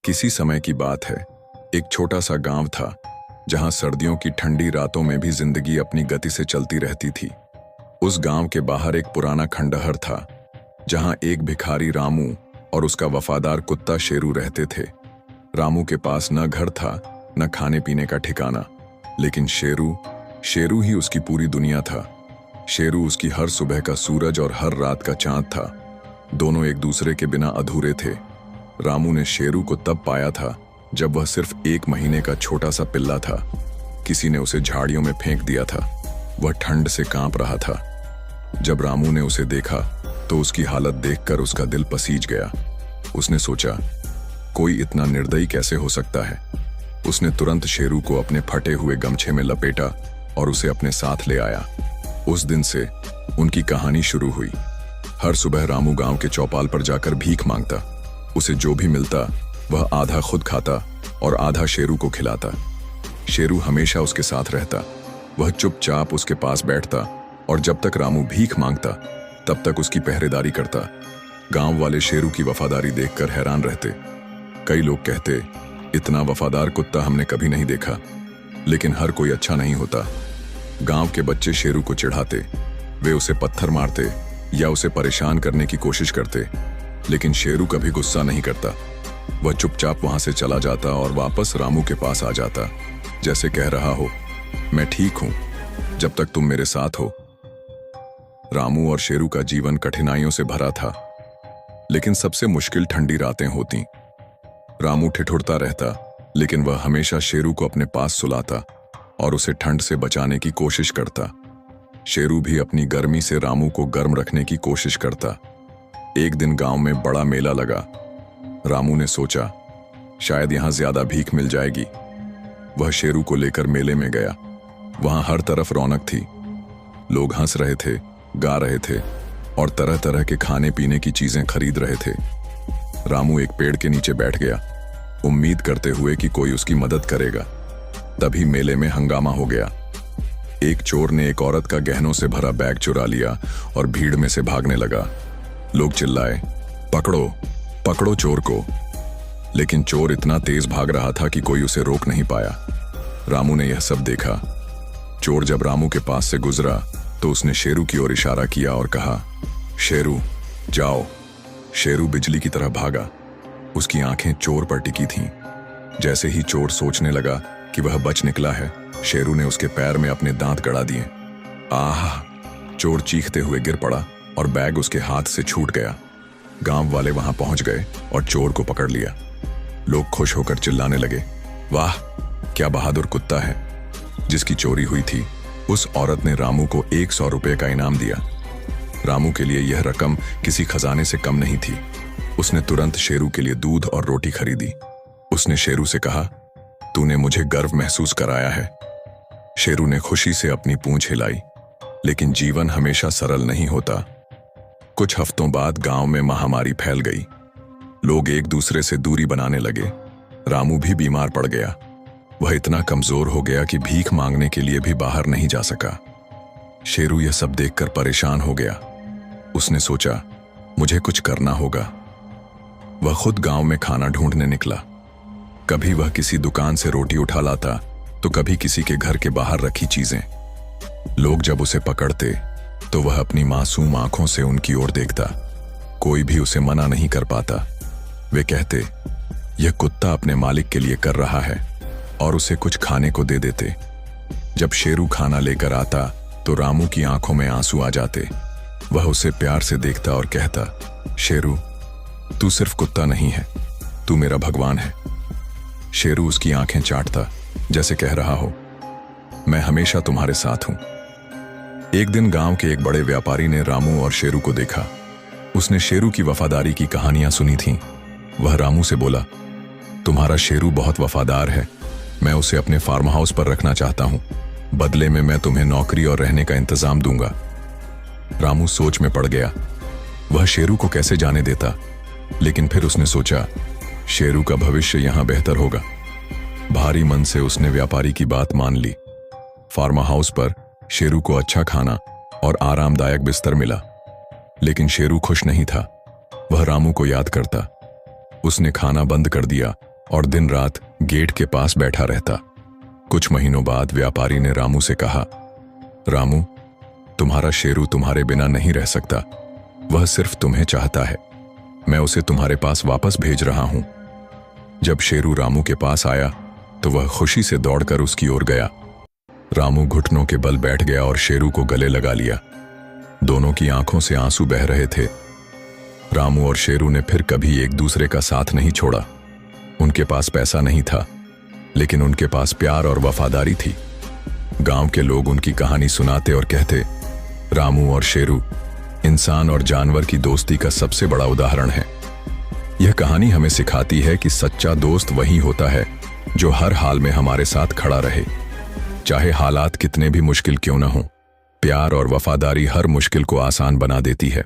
किसी समय की बात है। एक छोटा सा गांव था जहां सर्दियों की ठंडी रातों में भी जिंदगी अपनी गति से चलती रहती थी। उस गांव के बाहर एक पुराना खंडहर था जहां एक भिखारी रामू और उसका वफादार कुत्ता शेरू रहते थे। रामू के पास न घर था न खाने पीने का ठिकाना, लेकिन शेरू शेरू ही उसकी पूरी दुनिया था। शेरू उसकी हर सुबह का सूरज और हर रात का चांद था। दोनों एक दूसरे के बिना अधूरे थे। रामू ने शेरू को तब पाया था जब वह सिर्फ 1 महीने का छोटा सा पिल्ला था। किसी ने उसे झाड़ियों में फेंक दिया था। वह ठंड से कांप रहा था। जब रामू ने उसे देखा तो उसकी हालत देखकर उसका दिल पसीज गया। उसने सोचा, कोई इतना निर्दयी कैसे हो सकता है। उसने तुरंत शेरू को अपने फटे हुए गमछे में लपेटा और उसे अपने साथ ले आया। उस दिन से उनकी कहानी शुरू हुई। हर सुबह रामू गांव के चौपाल पर जाकर भीख मांगता। उसे जो भी मिलता वह आधा खुद खाता और आधा शेरू को खिलाता। शेरू हमेशा उसके साथ रहता। वह चुपचाप उसके पास बैठता और जब तक रामू भीख मांगता तब तक उसकी पहरेदारी करता। गांव वाले शेरू की वफादारी देखकर हैरान रहते। कई लोग कहते, इतना वफादार कुत्ता हमने कभी नहीं देखा। लेकिन हर कोई अच्छा नहीं होता। गांव के बच्चे शेरू को चिढ़ाते, वे उसे पत्थर मारते या उसे परेशान करने की कोशिश करते, लेकिन शेरू कभी गुस्सा नहीं करता। वह चुपचाप वहां से चला जाता और वापस रामू के पास आ जाता, जैसे कह रहा हो, मैं ठीक हूं जब तक तुम मेरे साथ हो। रामू और शेरू का जीवन कठिनाइयों से भरा था, लेकिन सबसे मुश्किल ठंडी रातें होती। रामू ठिठुरता रहता, लेकिन वह हमेशा शेरू को अपने पास सुलाता और उसे ठंड से बचाने की कोशिश करता। शेरू भी अपनी गर्मी से रामू को गर्म रखने की कोशिश करता। एक दिन गांव में बड़ा मेला लगा। रामू ने सोचा, शायद यहां ज्यादा भीख मिल जाएगी। वह शेरू को लेकर मेले में गया। वहां हर तरफ रौनक थी। लोग हंस रहे थे, गा रहे थे और तरह तरह के खाने पीने की चीजें खरीद रहे थे। रामू एक पेड़ के नीचे बैठ गया, उम्मीद करते हुए कि कोई उसकी मदद करेगा। तभी मेले में हंगामा हो गया। एक चोर ने एक औरत का गहनों से भरा बैग चुरा लिया और भीड़ में से भागने लगा। लोग चिल्लाए, पकड़ो पकड़ो चोर को। लेकिन चोर इतना तेज भाग रहा था कि कोई उसे रोक नहीं पाया। रामू ने यह सब देखा। चोर जब रामू के पास से गुजरा तो उसने शेरू की ओर इशारा किया और कहा, शेरू जाओ। शेरू बिजली की तरह भागा। उसकी आंखें चोर पर टिकी थीं। जैसे ही चोर सोचने लगा कि वह बच निकला है, शेरू ने उसके पैर में अपने दांत गड़ा दिए। आह! चोर चीखते हुए गिर पड़ा और बैग उसके हाथ से छूट गया। गांव वाले वहां पहुंच गए और चोर को पकड़ लिया। लोग खुश होकर चिल्लाने लगे, वाह क्या बहादुर कुत्ता है। जिसकी चोरी हुई थी उस औरत ने रामू को 100 रुपए का इनाम दिया। रामू के लिए यह रकम किसी खजाने से कम नहीं थी। उसने तुरंत शेरू के लिए दूध और रोटी खरीदी। उसने शेरू से कहा, तूने मुझे गर्व महसूस कराया है। शेरू ने खुशी से अपनी पूंछ हिलाई। लेकिन जीवन हमेशा सरल नहीं होता। कुछ हफ्तों बाद गांव में महामारी फैल गई। लोग एक दूसरे से दूरी बनाने लगे। रामू भी बीमार पड़ गया। वह इतना कमजोर हो गया कि भीख मांगने के लिए भी बाहर नहीं जा सका। शेरू यह सब देखकर परेशान हो गया। उसने सोचा, मुझे कुछ करना होगा। वह खुद गांव में खाना ढूंढने निकला। कभी वह किसी दुकान से रोटी उठा लाता तो कभी किसी के घर के बाहर रखी चीजें। लोग जब उसे पकड़ते तो वह अपनी मासूम आंखों से उनकी ओर देखता। कोई भी उसे मना नहीं कर पाता। वे कहते, यह कुत्ता अपने मालिक के लिए कर रहा है, और उसे कुछ खाने को दे देते। जब शेरू खाना लेकर आता तो रामू की आंखों में आंसू आ जाते। वह उसे प्यार से देखता और कहता, शेरू तू सिर्फ कुत्ता नहीं है, तू मेरा भगवान है। शेरू उसकी आंखें चाटता, जैसे कह रहा हो, मैं हमेशा तुम्हारे साथ हूं। एक दिन गांव के एक बड़े व्यापारी ने रामू और शेरू को देखा। उसने शेरू की वफादारी की कहानियां सुनी थीं। वह रामू से बोला, तुम्हारा शेरू बहुत वफादार है। मैं उसे अपने फार्म हाउस पर रखना चाहता हूं। बदले में मैं तुम्हें नौकरी और रहने का इंतजाम दूंगा। रामू सोच में पड़ गया। वह शेरू को कैसे जाने देता, लेकिन फिर उसने सोचा, शेरू का भविष्य यहां बेहतर होगा। भारी मन से उसने व्यापारी की बात मान ली। फार्म हाउस पर शेरू को अच्छा खाना और आरामदायक बिस्तर मिला। लेकिन शेरू खुश नहीं था। वह रामू को याद करता। उसने खाना बंद कर दिया और दिन रात गेट के पास बैठा रहता। कुछ महीनों बाद व्यापारी ने रामू से कहा, रामू, तुम्हारा शेरू तुम्हारे बिना नहीं रह सकता। वह सिर्फ तुम्हें चाहता है। मैं उसे तुम्हारे पास वापस भेज रहा हूं। जब शेरू रामू के पास आया तो वह खुशी से दौड़कर उसकी ओर गया। रामू घुटनों के बल बैठ गया और शेरू को गले लगा लिया। दोनों की आंखों से आंसू बह रहे थे। रामू और शेरू ने फिर कभी एक दूसरे का साथ नहीं छोड़ा। उनके पास पैसा नहीं था, लेकिन उनके पास प्यार और वफादारी थी। गांव के लोग उनकी कहानी सुनाते और कहते, रामू और शेरू इंसान और जानवर की दोस्ती का सबसे बड़ा उदाहरण है। यह कहानी हमें सिखाती है कि सच्चा दोस्त वही होता है जो हर हाल में हमारे साथ खड़ा रहे, चाहे हालात कितने भी मुश्किल क्यों न हों। प्यार और वफादारी हर मुश्किल को आसान बना देती है।